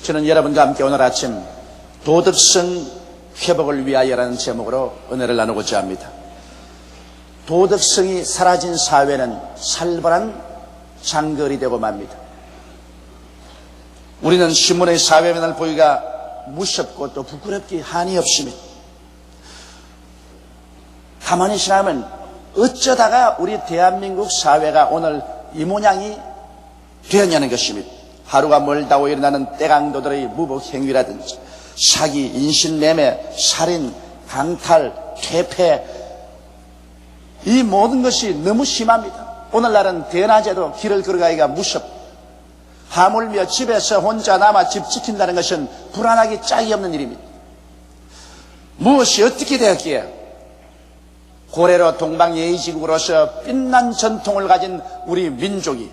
저는 여러분과 함께 오늘 아침 도덕성 회복을 위하여라는 제목으로 은혜를 나누고자 합니다. 도덕성이 사라진 사회는 살벌한 장거리 되고 맙니다. 우리는 신문의 사회면을 보기가 무섭고 또 부끄럽기 한이 없습니다. 가만히 생각하면 어쩌다가 우리 대한민국 사회가 오늘 이 모양이 되었냐는 것입니다. 하루가 멀다고 일어나는 떼강도들의 무복행위라든지 사기, 인신매매, 살인, 강탈, 퇴폐, 이 모든 것이 너무 심합니다. 오늘날은 대낮에도 길을 걸어가기가 무섭고 하물며 집에서 혼자 남아 집 지킨다는 것은 불안하기 짝이 없는 일입니다. 무엇이 어떻게 되었기에 고래로 동방예의지국으로서 빛난 전통을 가진 우리 민족이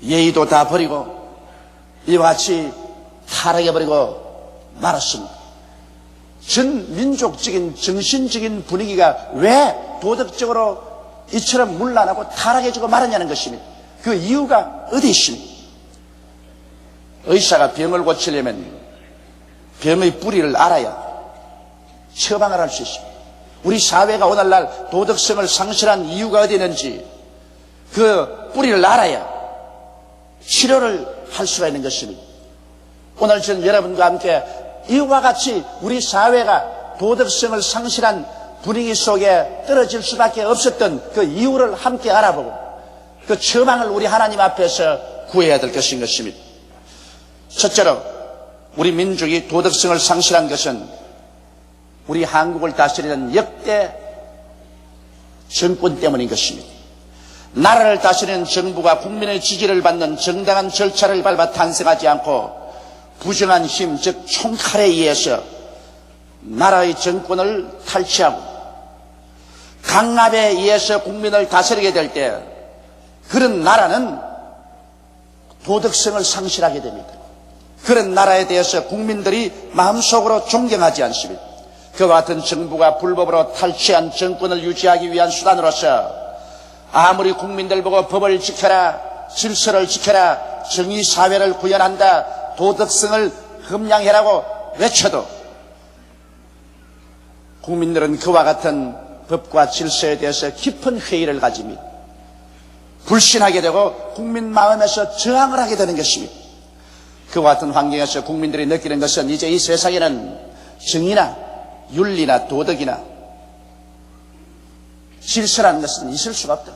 예의도 다 버리고 이와 같이 타락해버리고 말았습니다. 전 민족적인 정신적인 분위기가 왜 도덕적으로 이처럼 문란하고 타락해지고 말았냐는 것입니다. 그 이유가 어디 있습니까? 의사가 병을 고치려면 병의 뿌리를 알아야 처방을 할 수 있습니다. 우리 사회가 오늘날 도덕성을 상실한 이유가 어디 있는지 그 뿌리를 알아야 치료를 할 수가 있는 것입니다. 오늘 저는 여러분과 함께 이와 같이 우리 사회가 도덕성을 상실한 분위기 속에 떨어질 수밖에 없었던 그 이유를 함께 알아보고 그 처방을 우리 하나님 앞에서 구해야 될 것인 것입니다. 첫째로 우리 민족이 도덕성을 상실한 것은 우리 한국을 다스리는 역대 정권 때문인 것입니다. 나라를 다스리는 정부가 국민의 지지를 받는 정당한 절차를 밟아 탄생하지 않고 부정한 힘, 즉 총칼에 의해서 나라의 정권을 탈취하고 강압에 의해서 국민을 다스리게 될 때 그런 나라는 도덕성을 상실하게 됩니다. 그런 나라에 대해서 국민들이 마음속으로 존경하지 않습니다. 그와 같은 정부가 불법으로 탈취한 정권을 유지하기 위한 수단으로서 아무리 국민들 보고 법을 지켜라, 질서를 지켜라, 정의사회를 구현한다, 도덕성을 함양해라고 외쳐도 국민들은 그와 같은 법과 질서에 대해서 깊은 회의를 가집니다. 불신하게 되고 국민 마음에서 저항을 하게 되는 것입니다. 그와 같은 환경에서 국민들이 느끼는 것은 이제 이 세상에는 정의나 윤리나 도덕이나 질서라는 것은 있을 수가 없다.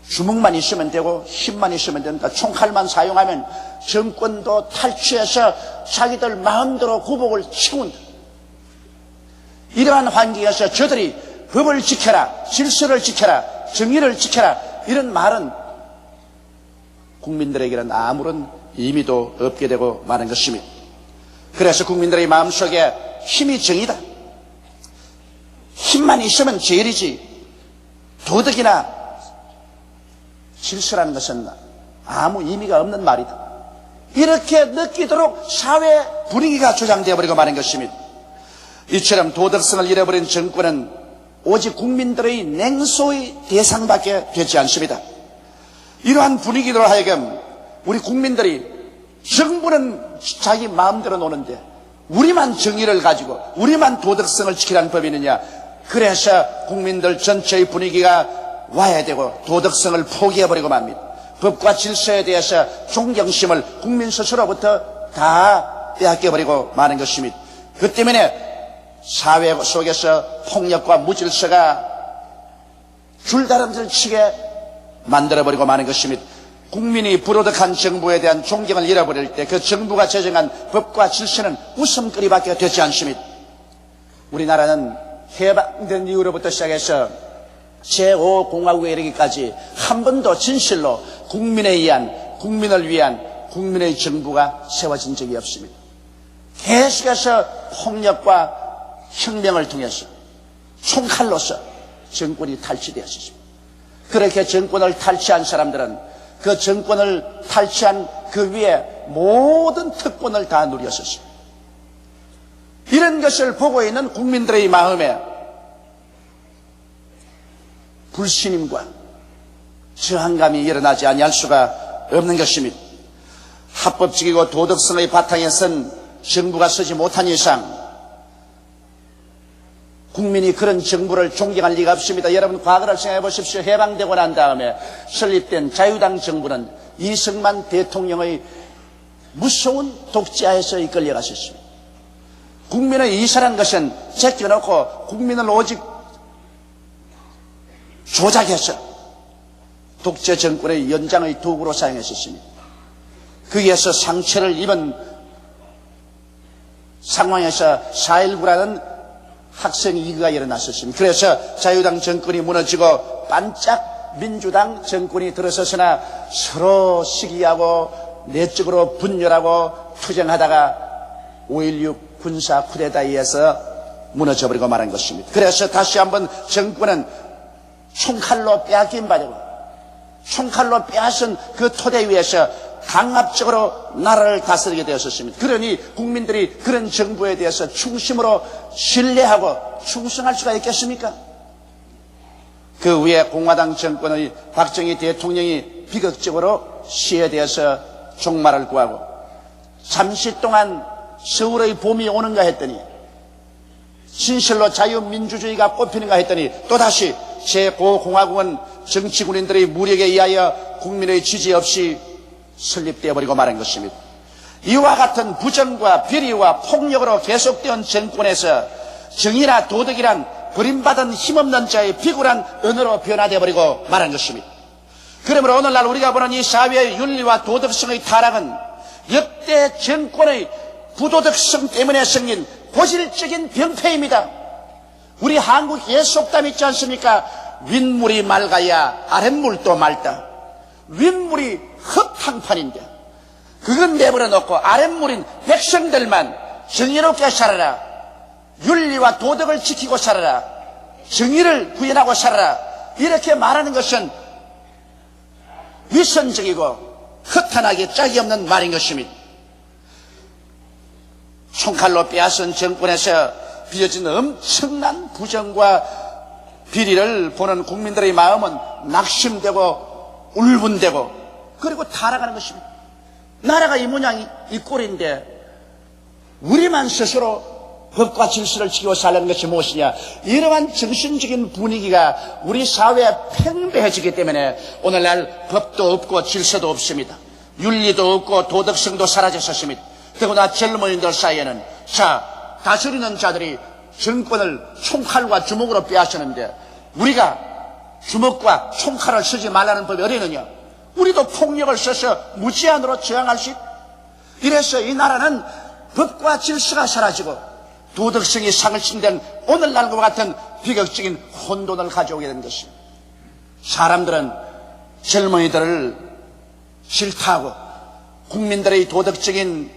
주먹만 있으면 되고 힘만 있으면 된다. 총칼만 사용하면 정권도 탈취해서 자기들 마음대로 구복을 채운다. 이러한 환경에서 저들이 법을 지켜라, 질서를 지켜라, 정의를 지켜라 이런 말은 국민들에게는 아무런 의미도 없게 되고 마는 것입니다. 그래서 국민들의 마음속에 힘이 정의다. 힘만 있으면 제일이지 도덕이나 질서라는 것은 아무 의미가 없는 말이다. 이렇게 느끼도록 사회 분위기가 조장되어 버리고 마는 것입니다. 이처럼 도덕성을 잃어버린 정권은 오직 국민들의 냉소의 대상밖에 되지 않습니다. 이러한 분위기로 하여금 우리 국민들이 정부는 자기 마음대로 노는데 우리만 정의를 가지고 우리만 도덕성을 지키라는 법이 있느냐. 그래서 국민들 전체의 분위기가 와야 되고 도덕성을 포기해버리고 맙니다. 법과 질서에 대해서 존경심을 국민 스스로부터 다 빼앗겨버리고 마는 것입니다. 그 때문에 사회 속에서 폭력과 무질서가 줄다름질 치게 만들어버리고 마는 것입니다. 국민이 불도덕한 정부에 대한 존경을 잃어버릴 때 그 정부가 제정한 법과 질서는 웃음거리밖에 되지 않습니다. 우리나라는 해방된 이후로부터 시작해서 제5공화국에 이르기까지 한 번도 진실로 국민에 의한, 국민을 위한 국민의 정부가 세워진 적이 없습니다. 계속해서 폭력과 혁명을 통해서 총칼로서 정권이 탈취되었습니다. 그렇게 정권을 탈취한 사람들은 그 정권을 탈취한 그 위에 모든 특권을 다 누렸었습니다. 이런 것을 보고 있는 국민들의 마음에 불신임과 저항감이 일어나지 아니할 수가 없는 것입니다. 합법적이고 도덕성의 바탕에 선 정부가 서지 못한 이상 국민이 그런 정부를 존경할 리가 없습니다. 여러분 과거를 생각해 보십시오. 해방되고 난 다음에 설립된 자유당 정부는 이승만 대통령의 무서운 독재하에서 이끌려갔었습니다. 국민의 이사란 것은 제껴놓고 국민을 오직 조작해서 독재 정권의 연장의 도구로 사용했었습니다. 거기에서 상처를 입은 상황에서 4.19라는 학생 위기가 일어났었습니다. 그래서 자유당 정권이 무너지고 반짝 민주당 정권이 들어서서나 서로 시기하고 내적으로 분열하고 투쟁하다가 5.16 군사 쿠데타에 의해서 무너져버리고 말한 것입니다. 그래서 다시 한번 정권은 총칼로 빼앗긴 바되고 총칼로 빼앗은 그 토대 위에서 강압적으로 나라를 다스리게 되었습니다. 그러니 국민들이 그런 정부에 대해서 충심으로 신뢰하고 충성할 수가 있겠습니까? 그 후에 공화당 정권의 박정희 대통령이 비극적으로 시에 대해서 종말을 구하고 잠시 동안 서울의 봄이 오는가 했더니 진실로 자유민주주의가 꽃피는가 했더니 또다시 제5공화국은 정치군인들의 무력에 의하여 국민의 지지 없이 설립되어 버리고 말한 것입니다. 이와 같은 부정과 비리와 폭력으로 계속되온 정권에서 정의나 도덕이란 버림받은 힘없는 자의 비굴한 언어로 변화되어 버리고 말한 것입니다. 그러므로 오늘날 우리가 보는 이 사회의 윤리와 도덕성의 타락은 역대 정권의 부도덕성 때문에 생긴 고질적인 병폐입니다. 우리 한국 예속담 있지 않습니까? 윗물이 맑아야 아랫물도 맑다. 윗물이 흙탕판인데 그건 내버려 놓고 아랫물인 백성들만 정의롭게 살아라. 윤리와 도덕을 지키고 살아라. 정의를 구현하고 살아라. 이렇게 말하는 것은 위선적이고 허탄하게 짝이 없는 말인 것입니다. 총칼로 빼앗은 정권에서 빚어진 엄청난 부정과 비리를 보는 국민들의 마음은 낙심되고 울분되고 그리고 타락하는 것입니다. 나라가 이 모양 이 꼴인데 우리만 스스로 법과 질서를 지키고 살라는 것이 무엇이냐. 이러한 정신적인 분위기가 우리 사회에 팽배해지기 때문에 오늘날 법도 없고 질서도 없습니다. 윤리도 없고 도덕성도 사라졌습니다. 더구나 젊은이들 사이에는 다스리는 자들이 정권을 총칼과 주먹으로 빼앗았는데 우리가 주먹과 총칼을 쓰지 말라는 법이 어디느냐. 우리도 폭력을 써서 무제한으로 저항할 수 있다. 이래서 이 나라는 법과 질서가 사라지고 도덕성이 상실된 오늘날과 같은 비극적인 혼돈을 가져오게 된 것입니다. 사람들은 젊은이들을 싫다하고 국민들의 도덕적인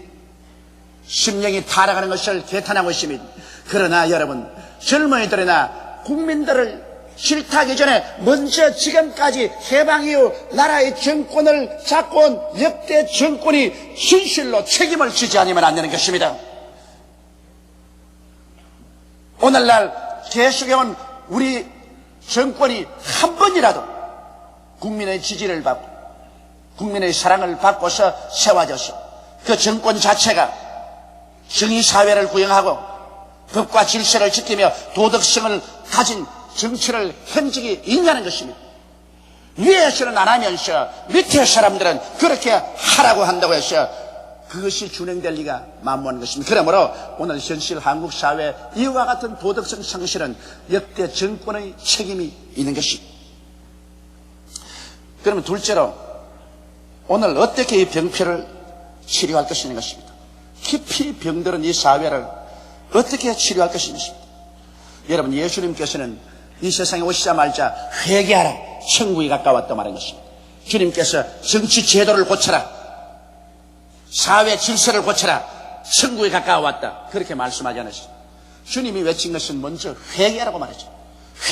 심령이 타락하는 것을 개탄하고 있습니다. 그러나 여러분, 젊은이들이나 국민들을 싫다하기 전에 먼저 지금까지 해방 이후 나라의 정권을 잡고 온 역대 정권이 진실로 책임을 지지 않으면 안 되는 것입니다. 오늘날 계속해온 우리 정권이 한 번이라도 국민의 지지를 받고 국민의 사랑을 받고서 세워져서 그 정권 자체가 정의사회를 구형하고 법과 질서를 지키며 도덕성을 가진 정치를 한 적이 있냐는 것입니다. 위에서는 안 하면서 밑에 사람들은 그렇게 하라고 한다고 해서 그것이 준행될 리가 만무한 것입니다. 그러므로 오늘 현실 한국 사회 이와 같은 도덕성 상실은 역대 정권의 책임이 있는 것입니다. 그러면 둘째로 오늘 어떻게 이 병폐를 치료할 것이는 것입니다. 깊이 병들은 이 사회를 어떻게 치료할 것인지. 여러분, 예수님께서는 이 세상에 오시자마자 회개하라, 천국이 가까웠다 말한 것입니다. 주님께서 정치 제도를 고쳐라, 사회 질서를 고쳐라, 천국이 가까워왔다, 그렇게 말씀하지 않으시죠. 주님이 외친 것은 먼저 회개하라고 말했죠.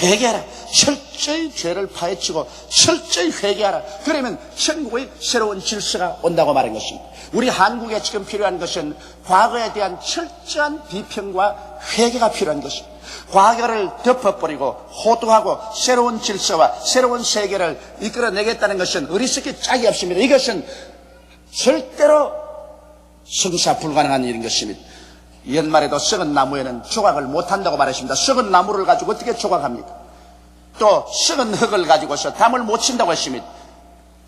회개하라, 철저히 죄를 파헤치고 철저히 회개하라. 그러면 천국의 새로운 질서가 온다고 말한 것입니다. 우리 한국에 지금 필요한 것은 과거에 대한 철저한 비평과 회개가 필요한 것입니다. 과거를 덮어버리고 호도하고 새로운 질서와 새로운 세계를 이끌어내겠다는 것은 어리석기 짝이 없습니다. 이것은 절대로 성사 불가능한 일인 것입니다. 연말에도 썩은 나무에는 조각을 못한다고 말했습니다. 썩은 나무를 가지고 어떻게 조각합니까? 또 썩은 흙을 가지고서 담을 못 친다고 했습니다.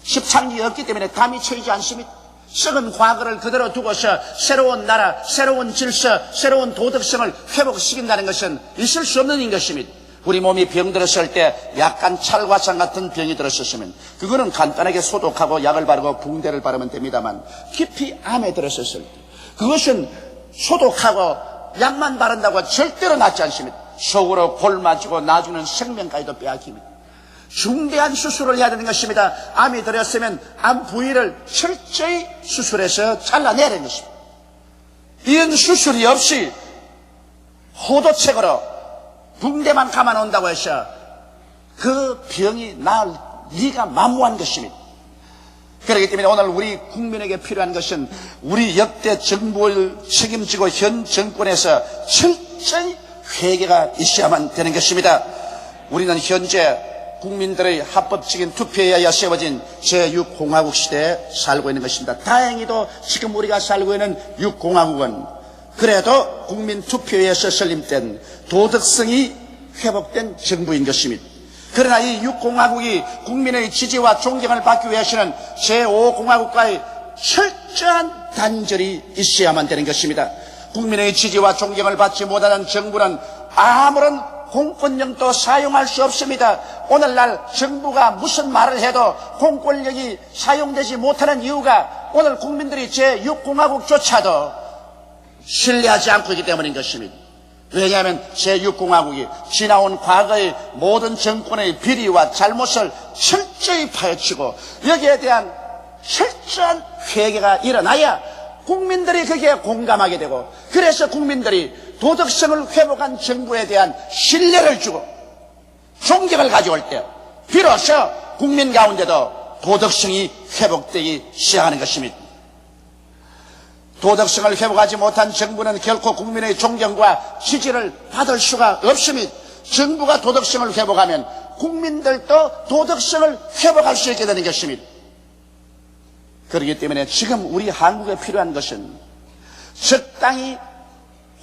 십창이 없기 때문에 담이 쳐지지 않습니다. 썩은 과거를 그대로 두고서 새로운 나라, 새로운 질서, 새로운 도덕성을 회복시킨다는 것은 있을 수 없는 것입니다. 우리 몸이 병들었을 때 약간 찰과상 같은 병이 들었었으면 그거는 간단하게 소독하고 약을 바르고 붕대를 바르면 됩니다만, 깊이 암에 들었었을 때 그것은 소독하고 약만 바른다고 절대로 낫지 않습니다. 속으로 골마지고 나중에는 생명까지도 빼앗깁니다. 중대한 수술을 해야 되는 것입니다. 암이 들었으면 암 부위를 철저히 수술해서 잘라내야 되는 것입니다. 이런 수술이 없이 호도책으로 붕대만 감아놓는다고 해서 그 병이 나을 리가 만무한 것입니다. 그렇기 때문에 오늘 우리 국민에게 필요한 것은 우리 역대 정부를 책임지고 현 정권에서 철저히 회개가 있어야만 되는 것입니다. 우리는 현재 국민들의 합법적인 투표에 의하여 세워진 제6공화국 시대에 살고 있는 것입니다. 다행히도 지금 우리가 살고 있는 6공화국은 그래도 국민 투표에 의해서 설립된 도덕성이 회복된 정부인 것입니다. 그러나 이 6공화국이 국민의 지지와 존경을 받기 위해서는 제5공화국과의 철저한 단절이 있어야만 되는 것입니다. 국민의 지지와 존경을 받지 못하는 정부는 아무런 공권력도 사용할 수 없습니다. 오늘날 정부가 무슨 말을 해도 공권력이 사용되지 못하는 이유가 오늘 국민들이 제6공화국조차도 신뢰하지 않고 있기 때문인 것입니다. 왜냐하면 제6공화국이 지나온 과거의 모든 정권의 비리와 잘못을 철저히 파헤치고 여기에 대한 철저한 회개가 일어나야 국민들이 거기에 공감하게 되고, 그래서 국민들이 도덕성을 회복한 정부에 대한 신뢰를 주고 존경을 가져올 때 비로소 국민 가운데도 도덕성이 회복되기 시작하는 것입니다. 도덕성을 회복하지 못한 정부는 결코 국민의 존경과 지지를 받을 수가 없습니다. 정부가 도덕성을 회복하면 국민들도 도덕성을 회복할 수 있게 되는 것입니다. 그렇기 때문에 지금 우리 한국에 필요한 것은 적당히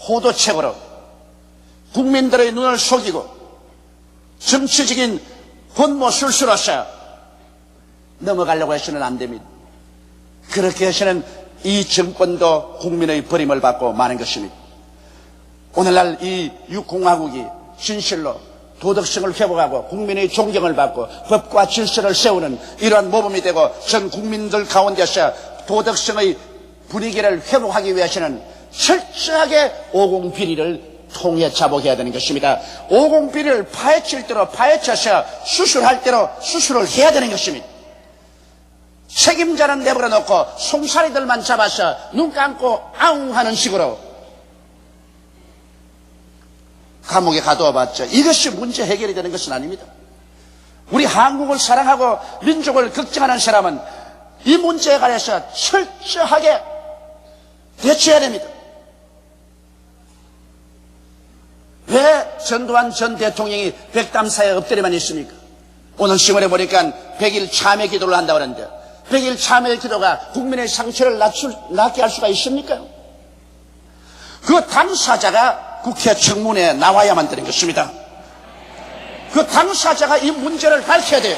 호도책으로 국민들의 눈을 속이고 정치적인 권모술수로서 넘어가려고 해서는 안 됩니다. 그렇게 해서는 이 정권도 국민의 버림을 받고 마는 것입니다. 오늘날 이 6공화국이 진실로 도덕성을 회복하고 국민의 존경을 받고 법과 질서를 세우는 이러한 모범이 되고 전 국민들 가운데서 도덕성의 분위기를 회복하기 위해서는 철저하게 오공비리를 통해 자복해야 되는 것입니다. 오공비리를 파헤칠 대로 파헤쳐서 수술할 대로 수술을 해야 되는 것입니다. 책임자는 내버려 놓고 송사리들만 잡아서 눈 감고 아웅 하는 식으로 감옥에 가두어봤죠. 이것이 문제 해결이 되는 것은 아닙니다. 우리 한국을 사랑하고 민족을 걱정하는 사람은 이 문제에 관해서 철저하게 대처해야 됩니다. 왜 전두환 전 대통령이 백담사에 엎드려만 있습니까? 오늘 신문에 보니까 100일 참회 기도를 한다고 하는데 100일 참회 기도가 국민의 상처를 낫게 할 수가 있습니까? 그 당사자가 국회 청문회에 나와야만 되는 것입니다. 그 당사자가 이 문제를 밝혀야 돼요.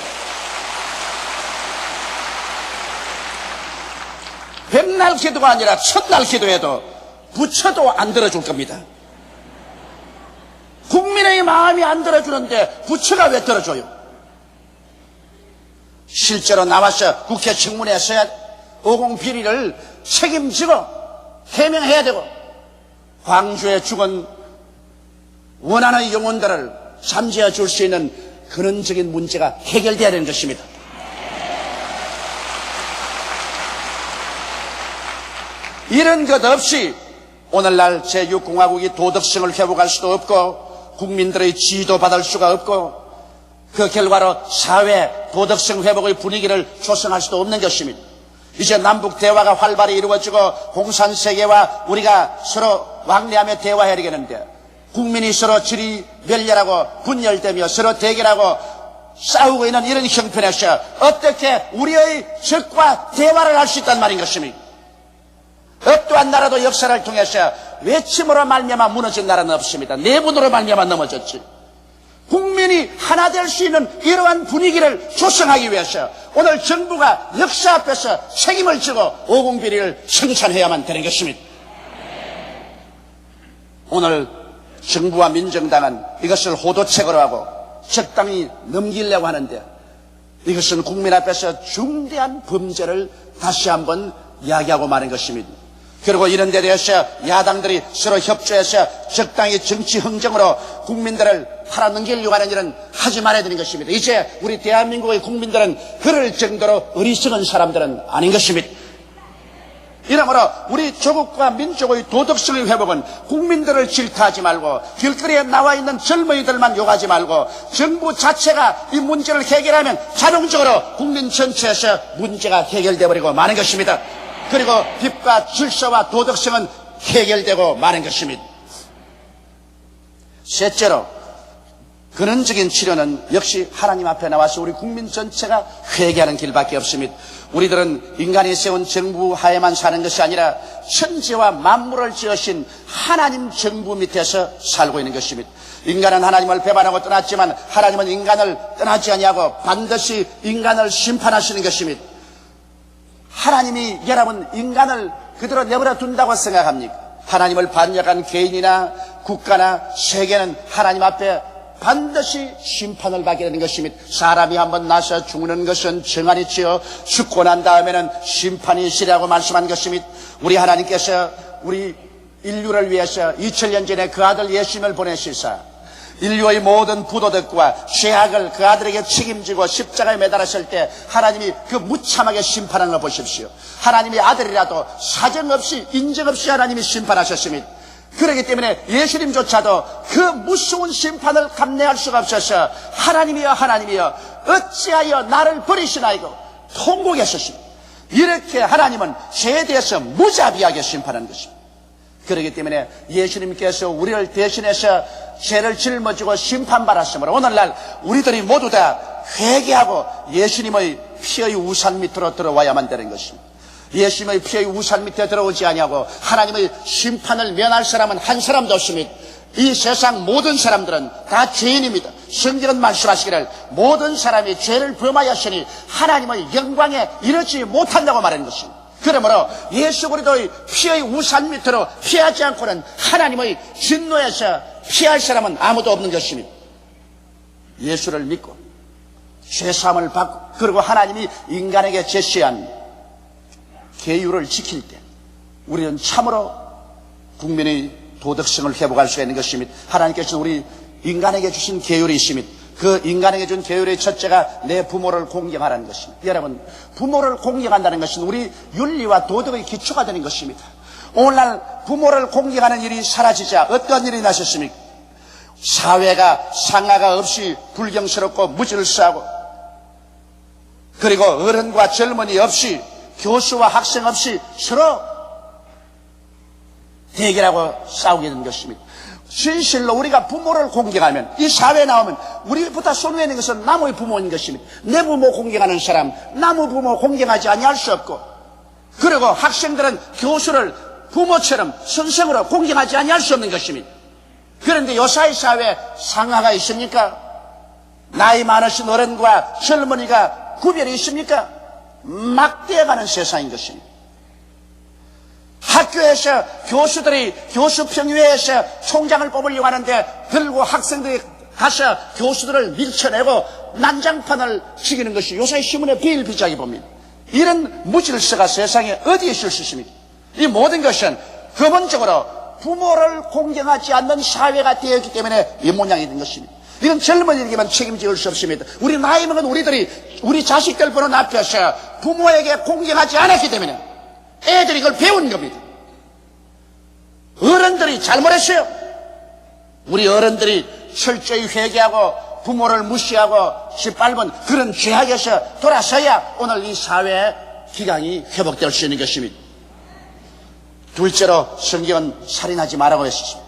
백날 기도가 아니라 첫날 기도해도 부처도 안 들어줄 겁니다. 국민의 마음이 안 들어주는데 부처가 왜 들어줘요? 실제로 나와서 국회 청문회에 서야 오공비리를 책임지고 해명해야 되고 광주에 죽은 원한의 영혼들을 잠재워 줄 수 있는 근원적인 문제가 해결되어야 되는 것입니다. 이런 것 없이 오늘날 제6공화국이 도덕성을 회복할 수도 없고 국민들의 지지도 받을 수가 없고 그 결과로 사회 도덕성 회복의 분위기를 조성할 수도 없는 것입니다. 이제 남북 대화가 활발히 이루어지고 공산세계와 우리가 서로 왕래하며 대화해야 되겠는데 국민이 서로 지리 멸렬하고 분열되며 서로 대결하고 싸우고 있는 이런 형편에서 어떻게 우리의 적과 대화를 할 수 있단 말인 것입니까? 어떠한 나라도 역사를 통해서 외침으로 말미암아 무너진 나라는 없습니다. 내분으로 말미암아 넘어졌지. 국민이 하나 될 수 있는 이러한 분위기를 조성하기 위해서 오늘 정부가 역사 앞에서 책임을 지고 오공비리를 청산해야만 되는 것입니다. 오늘 정부와 민정당은 이것을 호도책으로 하고 적당히 넘기려고 하는데 이것은 국민 앞에서 중대한 범죄를 다시 한번 이야기하고 마는 것입니다. 그리고 이런 데 대해서 야당들이 서로 협조해서 적당히 정치 흥정으로 국민들을 팔아넘기려고 하는 일은 하지 말아야 되는 것입니다. 이제 우리 대한민국의 국민들은 그럴 정도로 어리석은 사람들은 아닌 것입니다. 이러므로 우리 조국과 민족의 도덕성의 회복은 국민들을 질타하지 말고 길거리에 나와 있는 젊은이들만 욕하지 말고 정부 자체가 이 문제를 해결하면 자동적으로 국민 전체에서 문제가 해결되어 버리고 마는 것입니다. 그리고 법과 질서와 도덕성은 해결되고 마는 것입니다. 셋째로 근원적인 치료는 역시 하나님 앞에 나와서 우리 국민 전체가 회개하는 길밖에 없습니다. 우리들은 인간이 세운 정부 하에만 사는 것이 아니라 천지와 만물을 지으신 하나님 정부 밑에서 살고 있는 것입니다. 인간은 하나님을 배반하고 떠났지만 하나님은 인간을 떠나지 아니하고 반드시 인간을 심판하시는 것입니다. 하나님이 여러분 인간을 그대로 내버려 둔다고 생각합니까? 하나님을 반역한 개인이나 국가나 세계는 하나님 앞에 반드시 심판을 받게 되는 것입니다. 사람이 한번 나서 죽는 것은 정한이지요. 죽고 난 다음에는 심판이 있으리라고 말씀한 것입니다. 우리 하나님께서 우리 인류를 위해서 2000년 전에 그 아들 예수님을 보내시사 인류의 모든 부도덕과 죄악을 그 아들에게 책임지고 십자가에 매달았을 때 하나님이 그 무참하게 심판하는 걸 보십시오. 하나님의 아들이라도 사정없이 인정없이 하나님이 심판하셨습니다. 그렇기 때문에 예수님조차도 그 무서운 심판을 감내할 수가 없어서 하나님이여 하나님이여 어찌하여 나를 버리시나이고 통곡했었습니다. 이렇게 하나님은 죄에 대해서 무자비하게 심판한 것입니다. 그렇기 때문에 예수님께서 우리를 대신해서 죄를 짊어지고 심판받았으므로 오늘날 우리들이 모두 다 회개하고 예수님의 피의 우산 밑으로 들어와야만 되는 것입니다. 예수님의 피의 우산 밑에 들어오지 아니하고 하나님의 심판을 면할 사람은 한 사람도 없습니다. 이 세상 모든 사람들은 다 죄인입니다. 성경은 말씀하시기를 모든 사람이 죄를 범하였으니 하나님의 영광에 이르지 못한다고 말하는 것입니다. 그러므로 예수 그리스도의 피의 우산 밑으로 피하지 않고는 하나님의 진노에서 피할 사람은 아무도 없는 것입니다. 예수를 믿고 죄사함을 받고 그리고 하나님이 인간에게 제시한 계율을 지킬 때 우리는 참으로 국민의 도덕성을 회복할 수 있는 것입니다. 하나님께서 우리 인간에게 주신 계율이 있습니다. 그 인간에게 준 계율의 첫째가 내 부모를 공경하라는 것입니다. 여러분, 부모를 공경한다는 것은 우리 윤리와 도덕의 기초가 되는 것입니다. 오늘날 부모를 공경하는 일이 사라지자 어떤 일이 나셨습니까? 사회가 상하가 없이 불경스럽고 무질서하고 그리고 어른과 젊은이 없이 교수와 학생 없이 서로 대결하고 싸우게 된 것입니다. 진실로 우리가 부모를 공경하면 이 사회에 나오면 우리보다 손 위에 있는 것은 남의 부모인 것입니다. 내 부모 공경하는 사람 남의 부모 공경하지 아니할 수 없고 그리고 학생들은 교수를 부모처럼 선생으로 공경하지 아니할 수 없는 것입니다. 그런데 요사이 사회에 상하가 있습니까? 나이 많으신 어른과 젊은이가 구별이 있습니까? 막대해가는 세상인 것입니다. 학교에서 교수들이 교수평의회에서 총장을 뽑으려고 하는데 들고 학생들이 가서 교수들을 밀쳐내고 난장판을 치기는 것이 요새 신문에 비일비재하게 봅니다. 이런 무질서가 세상에 어디에 있을 수 있습니까? 이 모든 것은 근본적으로 부모를 공경하지 않는 사회가 되었기 때문에 이 모양이 된 것입니다. 이건 젊은이에게만 책임질 수 없습니다. 우리 나이 먹은 우리들이 우리 자식들 보는 앞에서 부모에게 공경하지 않았기 때문에 애들이 이걸 배운 겁니다. 어른들이 잘못했어요. 우리 어른들이 철저히 회개하고 부모를 무시하고 짓밟은 그런 죄악에서 돌아서야 오늘 이 사회의 기강이 회복될 수 있는 것입니다. 둘째로 성경은 살인하지 말라고 했습니다.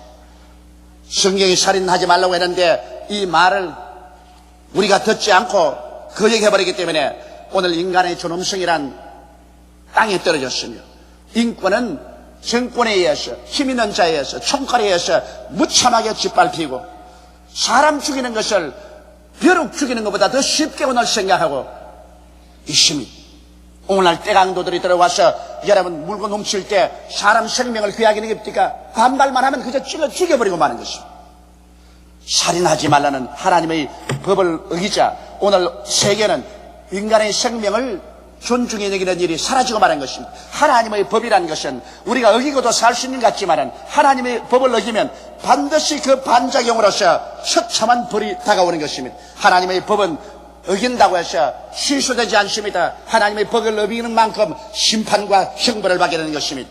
성경이 살인하지 말라고 했는데 이 말을 우리가 듣지 않고 거역해버리기 때문에 오늘 인간의 존엄성이란 땅에 떨어졌으며 인권은 정권에 의해서, 힘 있는 자에 의해서, 총칼에 의해서 무참하게 짓밟히고 사람 죽이는 것을 벼룩 죽이는 것보다 더 쉽게 오늘 생각하고 있습니다. 오늘날 떼강도들이 들어와서 여러분 물건 훔칠 때 사람 생명을 귀하게 여깁니까? 반발만 하면 그저 찔러 죽여버리고 마는 것입니다. 살인하지 말라는 하나님의 법을 어기자 오늘 세계는 인간의 생명을 존중해 여기는 일이 사라지고 마는 것입니다. 하나님의 법이라는 것은 우리가 어기고도 살 수 있는 것 같지만 하나님의 법을 어기면 반드시 그 반작용으로서 처참한 벌이 다가오는 것입니다. 하나님의 법은 어긴다고 해서 취소되지 않습니다. 하나님의 법을 어기는 만큼 심판과 형벌을 받게 되는 것입니다.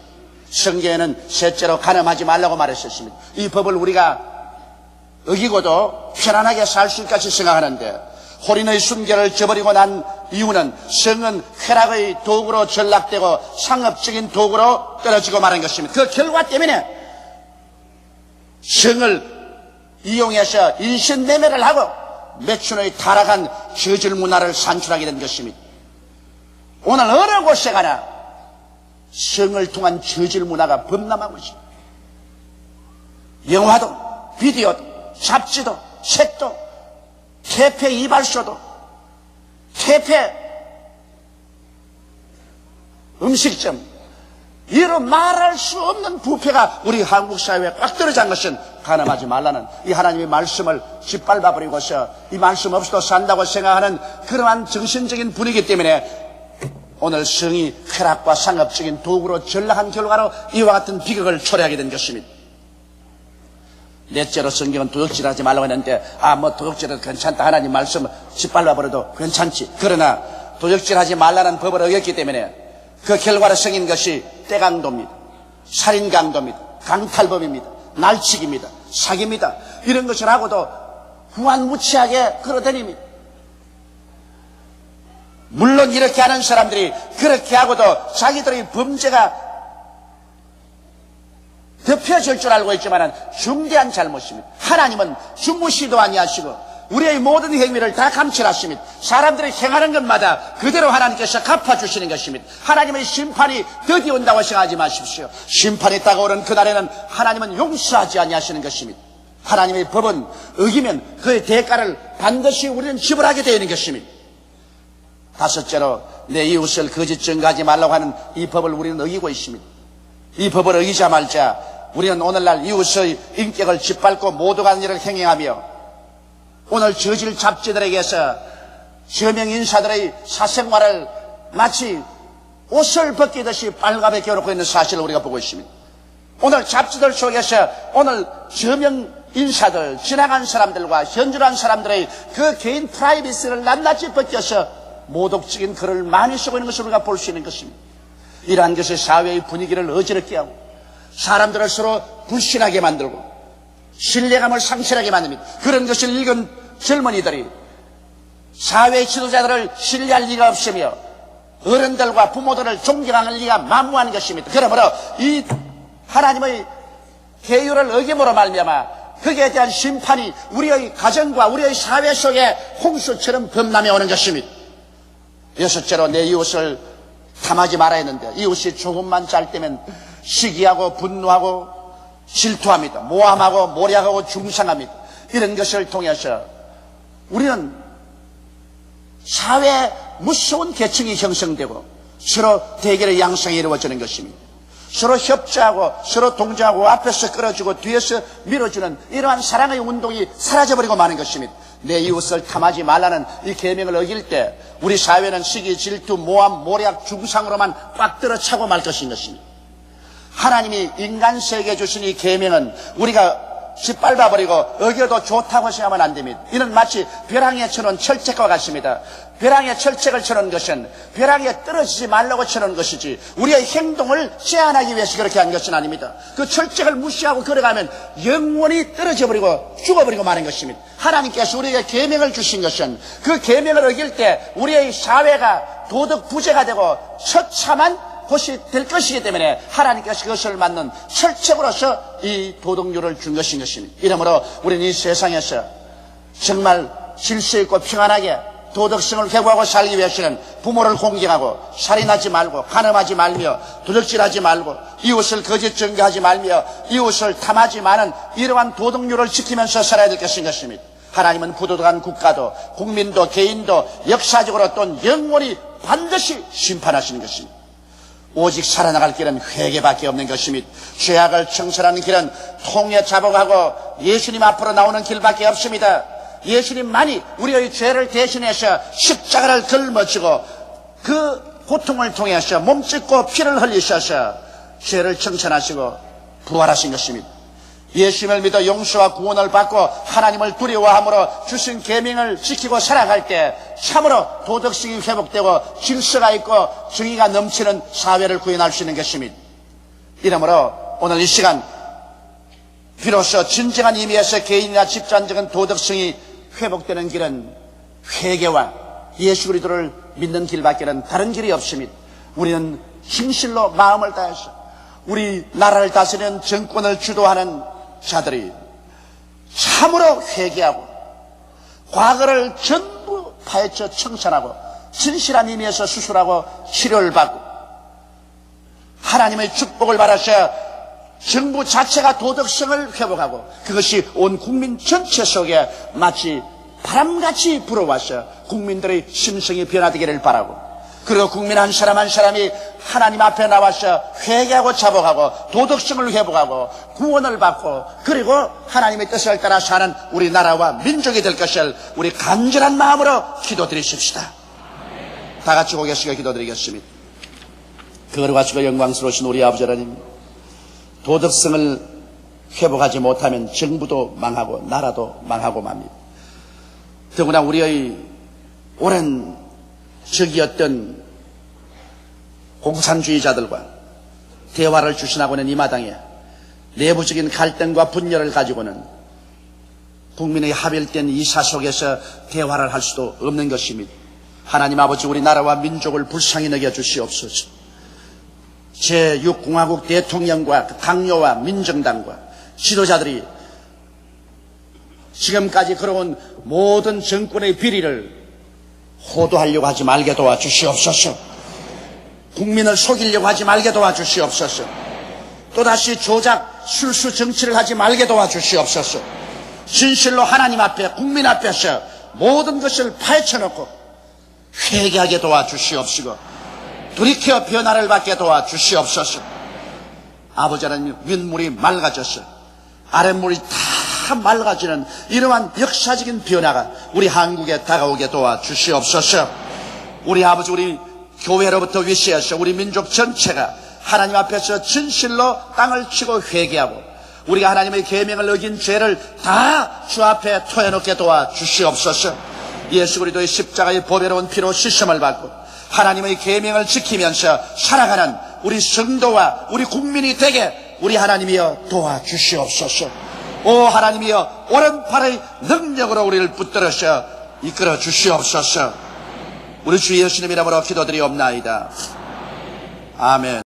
성경에는 셋째로 간음하지 말라고 말했었습니다. 이 법을 우리가 어기고도 편안하게 살 수 있을까 생각하는데 호린의 순결을 저버리고 난 이유는 성은 쾌락의 도구로 전락되고 상업적인 도구로 떨어지고 마는 것입니다. 그 결과 때문에 성을 이용해서 인신매매를 하고 매춘의 타락한 저질 문화를 산출하게 된 것입니다. 오늘 어느 곳에 가나 성을 통한 저질 문화가 범람하고 있습니다. 영화도 비디오도 잡지도 책도 퇴폐 이발소도 퇴폐 음식점 이런 말할 수 없는 부패가 우리 한국 사회에 꽉 들어간 것은 간음하지 말라는 이 하나님의 말씀을 짓밟아버리고서 이 말씀 없이도 산다고 생각하는 그러한 정신적인 분위기 때문에 오늘 성이 쾌락과 상업적인 도구로 전락한 결과로 이와 같은 비극을 초래하게 된 것입니다. 넷째로 성경은 도둑질하지 말라고 했는데 도둑질은 괜찮다. 하나님 말씀을 짓밟아버려도 괜찮지. 그러나 도둑질하지 말라는 법을 어겼기 때문에 그 결과로 생긴 것이 떼강도입니다. 살인강도입니다. 강탈범입니다. 날치기입니다. 사기입니다. 이런 것을 하고도 무한무치하게 끌어다닙니다. 물론 이렇게 하는 사람들이 그렇게 하고도 자기들의 범죄가 덮여질 줄 알고 있지만 중대한 잘못입니다. 하나님은 주무시도 아니하시고 우리의 모든 행위를 다 감찰하십니다. 사람들이 행하는 것마다 그대로 하나님께서 갚아주시는 것입니다. 하나님의 심판이 드디어 온다고 생각하지 마십시오. 심판이 다가오는 그날에는 하나님은 용서하지 아니하시는 것입니다. 하나님의 법은 어기면 그의 대가를 반드시 우리는 지불하게 되어 있는 것입니다. 다섯째로 내 이웃을 거짓 증거하지 말라고 하는 이 법을 우리는 어기고 있습니다. 이 법을 어기자 말자 우리는 오늘날 이웃의 인격을 짓밟고 모독하는 일을 행행하며 오늘 저질 잡지들에게서 저명 인사들의 사생활을 마치 옷을 벗기듯이 빨갛게 겨루고 있는 사실을 우리가 보고 있습니다. 오늘 잡지들 속에서 오늘 저명 인사들, 지나간 사람들과 현존한 사람들의 그 개인 프라이버시를 낱낱이 벗겨서 모독적인 글을 많이 쓰고 있는 것을 우리가 볼 수 있는 것입니다. 이러한 것이 사회의 분위기를 어지럽게 하고 사람들을 서로 불신하게 만들고 신뢰감을 상실하게 만듭니다. 그런 것을 읽은 젊은이들이 사회 지도자들을 신뢰할 리가 없으며 어른들과 부모들을 존경할 리가 만무한 것입니다. 그러므로 이 하나님의 계율을 어김으로 말미암아 거기에 대한 심판이 우리의 가정과 우리의 사회 속에 홍수처럼 범람해 오는 것입니다. 여섯째로 내 이웃을 탐하지 말아야 했는데 이웃이 조금만 잘되면 시기하고 분노하고 질투합니다. 모함하고 모략하고 중상합니다. 이런 것을 통해서 우리는 사회에 무서운 계층이 형성되고 서로 대결의 양상이 이루어지는 것입니다. 서로 협조하고 서로 동정하고 앞에서 끌어주고 뒤에서 밀어주는 이러한 사랑의 운동이 사라져버리고 마는 것입니다. 내 이웃을 탐하지 말라는 이 계명을 어길 때 우리 사회는 시기, 질투, 모함, 모략, 중상으로만 꽉 들어차고 말 것인 것입니다. 하나님이 인간 세계에 주신 이 계명은 우리가 짓밟아버리고 어겨도 좋다고 생각하면 안 됩니다. 이는 마치 벼랑에 쳐놓은 철책과 같습니다. 벼랑에 철책을 쳐놓은 것은 벼랑에 떨어지지 말라고 쳐놓은 것이지 우리의 행동을 제한하기 위해서 그렇게 한 것은 아닙니다. 그 철책을 무시하고 걸어가면 영원히 떨어져버리고 죽어버리고 마는 것입니다. 하나님께서 우리에게 계명을 주신 것은 그 계명을 어길 때 우리의 사회가 도덕 부재가 되고 처참한 것이 될 것이기 때문에 하나님께서 그것을 맞는 철책으로서 이 도덕률을 준 것입니다. 이러므로 우리는 이 세상에서 정말 질서 있고 평안하게 도덕성을 회복하고 살기 위해서는 부모를 공경하고 살인하지 말고 간음하지 말며 도적질하지 말고 이웃을 거짓 증거하지 말며 이웃을 탐하지 마는 이러한 도덕률을 지키면서 살아야 될 것입니다. 하나님은 부도덕한 국가도 국민도 개인도 역사적으로 또는 영원히 반드시 심판하시는 것입니다. 오직 살아나갈 길은 회개밖에 없는 것입니다. 죄악을 청산하는 길은 통에 자복하고 예수님 앞으로 나오는 길밖에 없습니다. 예수님만이 우리의 죄를 대신해서 십자가를 짊어지고 그 고통을 통해서 몸짓고 피를 흘리셔서 죄를 청산하시고 부활하신 것입니다. 예수님을 믿어 용서와 구원을 받고 하나님을 두려워함으로 주신 계명을 지키고 살아갈 때 참으로 도덕성이 회복되고 질서가 있고 정의가 넘치는 사회를 구현할 수 있는 것입니다. 이러므로 오늘 이 시간 비로소 진정한 의미에서 개인이나 집단적인 도덕성이 회복되는 길은 회개와 예수 그리스도를 믿는 길밖에는 다른 길이 없습니다. 우리는 진실로 마음을 다해서 우리 나라를 다스리는 정권을 주도하는 자들이 참으로 회개하고 과거를 전부 파헤쳐 청산하고 진실한 의미에서 수술하고 치료를 받고 하나님의 축복을 받아서 정부 자체가 도덕성을 회복하고 그것이 온 국민 전체 속에 마치 바람같이 불어와서 국민들의 심성이 변화되기를 바라고 그리고 국민 한 사람 한 사람이 하나님 앞에 나와서 회개하고 자복하고 도덕성을 회복하고 구원을 받고 그리고 하나님의 뜻을 따라 사는 우리나라와 민족이 될 것을 우리 간절한 마음으로 기도드리십시다. 다 같이 고개 숙여 기도드리겠습니다. 거룩하시고 영광스러우신 우리 아버지 하나님, 도덕성을 회복하지 못하면 정부도 망하고 나라도 망하고 맙니다. 더구나 우리의 오랜 적이었던 공산주의자들과 대화를 주신하고 있는 이 마당에 내부적인 갈등과 분열을 가지고는 국민의 합일된 이사 속에서 대화를 할 수도 없는 것입니다. 하나님 아버지, 우리나라와 민족을 불쌍히 여겨 주시옵소서. 제6공화국 대통령과 당뇨와 민정당과 지도자들이 지금까지 걸어온 모든 정권의 비리를 호도하려고 하지 말게 도와주시옵소서. 국민을 속이려고 하지 말게 도와주시옵소서. 또다시 조작, 술수 정치를 하지 말게 도와주시옵소서. 진실로 하나님 앞에, 국민 앞에서 모든 것을 파헤쳐놓고 회개하게 도와주시옵시고 돌이켜 변화를 받게 도와주시옵소서. 아버지 하나님, 윗물이 맑아져서 아랫물이 다 맑아지는 이러한 역사적인 변화가 우리 한국에 다가오게 도와주시옵소서. 우리 아버지, 우리 교회로부터 위시해서 우리 민족 전체가 하나님 앞에서 진실로 땅을 치고 회개하고 우리가 하나님의 계명을 어긴 죄를 다 주 앞에 토해놓게 도와주시옵소서. 예수 그리스도의 십자가의 보배로운 피로 씻음을 받고 하나님의 계명을 지키면서 살아가는 우리 성도와 우리 국민이 되게 우리 하나님이여 도와주시옵소서. 오 하나님이여, 오른팔의 능력으로 우리를 붙들어서 이끌어 주시옵소서. 우리 주 예수님 이름으로 기도드리옵나이다. 아멘.